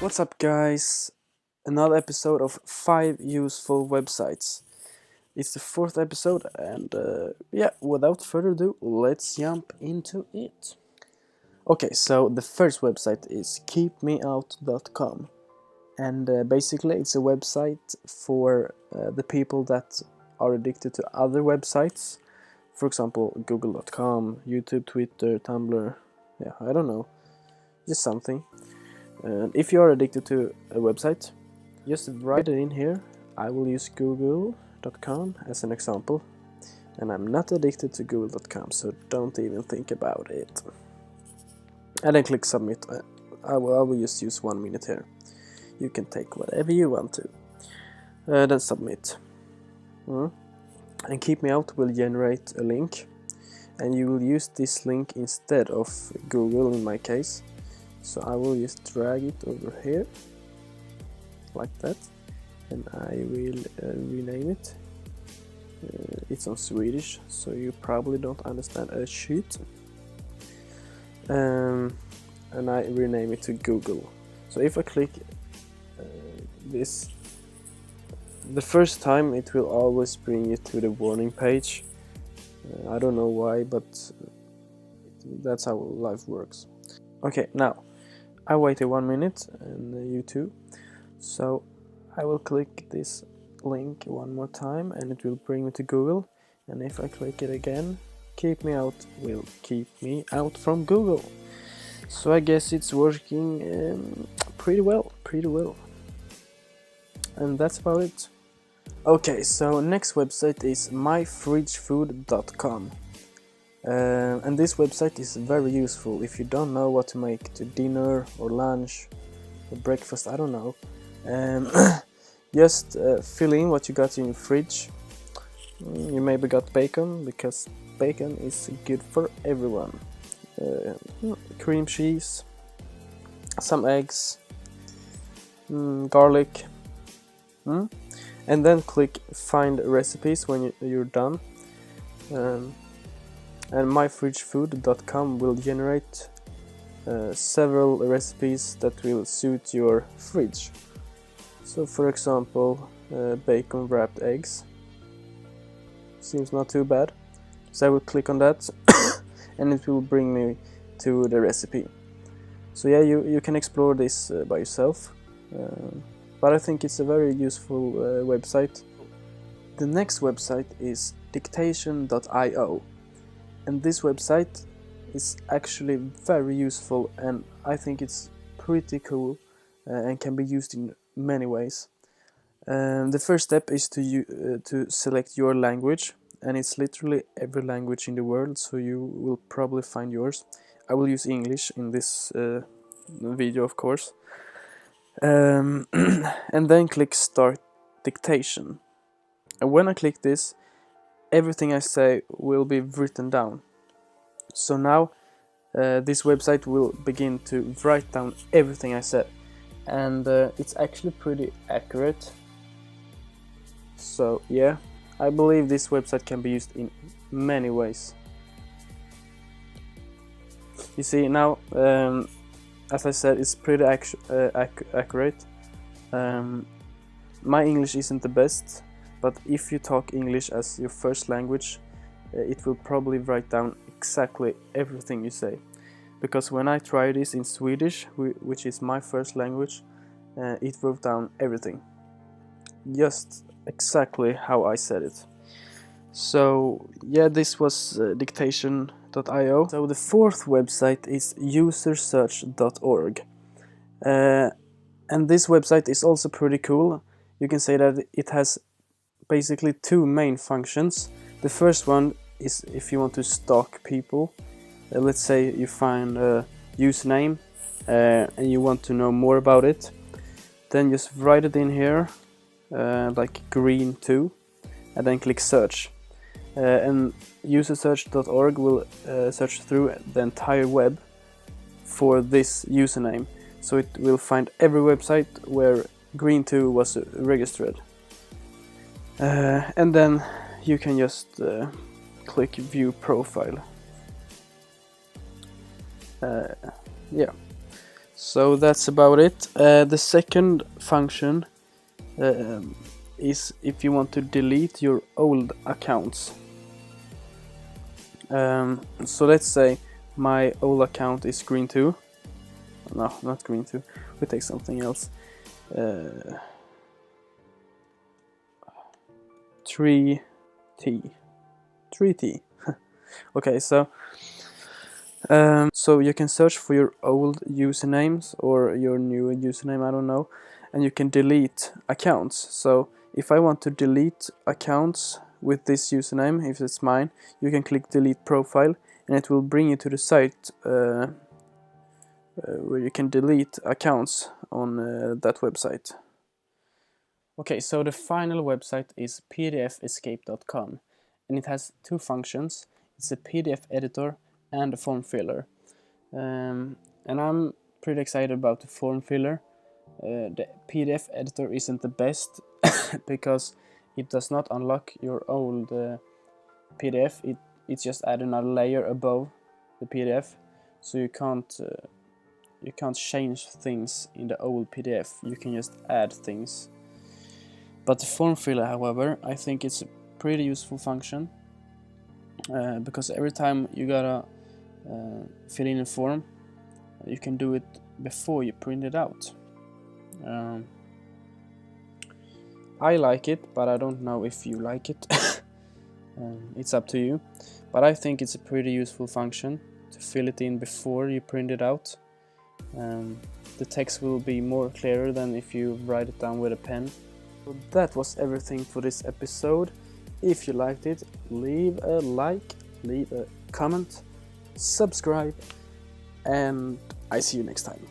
What's up, guys? Another episode of 5 useful websites. It's the 4th episode, and yeah, without further ado, let's jump into it. Okay, so the first website is KeepMeOut.com, and basically it's a website for the people that are addicted to other websites. For example, Google.com, YouTube, Twitter, Tumblr. Yeah, I don't know, just something. And if you are addicted to a website, just write it in here. I will use Google.com as an example, and I'm not addicted to Google.com, so don't even think about it. And then click submit. I will just use 1 minute here. You can take whatever you want to. Then submit. And KeepMeOut will generate a link, and you will use this link instead of Google in my case. So I will just drag it over here, like that, and I will rename it. It's on Swedish, so you probably don't understand a shit. And I rename it to Google. So if I click this, the first time it will always bring you to the warning page. I don't know why, but that's how life works. Okay, now I waited 1 minute, and you too. So I will click this link one more time, and it will bring me to Google. And if I click it again, KeepMeOut will keep me out from Google. So I guess it's working pretty well. And that's about it. Okay, so next website is myfridgefood.com. And this website is very useful if you don't know what to make to dinner or lunch or breakfast, I don't know. Just fill in what you got in your fridge. You maybe got bacon, because bacon is good for everyone. Cream cheese, some eggs, garlic. And then click find recipes when you're done. And myfridgefood.com will generate several recipes that will suit your fridge. So for example, bacon wrapped eggs. Seems not too bad. So I will click on that and it will bring me to the recipe. So yeah, you can explore this by yourself. But I think it's a very useful website. The next website is Dictation.io. And this website is actually very useful, and I think it's pretty cool and can be used in many ways. The first step is to select your language, and it's literally every language in the world, so you will probably find yours. I will use English in this video, of course. And then click Start Dictation. And when I click this, everything I say will be written down. So now this website will begin to write down everything I said, and it's actually pretty accurate. So yeah, I believe this website can be used in many ways. You see now, as I said, it's pretty accurate. My English isn't the best, but if you talk English as your first language, it will probably write down exactly everything you say. Because when I tried this in Swedish, which is my first language, it wrote down everything. Just exactly how I said it. So yeah, this was Dictation.io. So the fourth website is usersearch.org. And this website is also pretty cool. You can say that it has basically two main functions. The first one is if you want to stalk people. Let's say you find a username and you want to know more about it. Then just write it in here, like green2, and then click search. And usersearch.org will search through the entire web for this username. So it will find every website where green2 was registered. And then you can just click view profile. Yeah. So that's about it. The second function is if you want to delete your old accounts. So let's say my old account is green2. No, not green2. We take something else. 3T. Okay, so so you can search for your old usernames or your new username, I don't know, and you can delete accounts. So if I want to delete accounts with this username, if it's mine, you can click delete profile and it will bring you to the site where you can delete accounts on that website. Okay, so the final website is pdfescape.com, and it has two functions. It's a PDF editor and a form filler. And I'm pretty excited about the form filler. The PDF editor isn't the best because it does not unlock your old PDF. It's just add another layer above the PDF, so you can't change things in the old PDF. You can just add things. But the form filler, however, I think it's a pretty useful function because every time you gotta fill in a form, you can do it before you print it out. I like it, but I don't know if you like it. It's up to you. But I think it's a pretty useful function to fill it in before you print it out. The text will be more clearer than if you write it down with a pen. So that was everything for this episode. If you liked it, leave a like, leave a comment, subscribe, and I see you next time.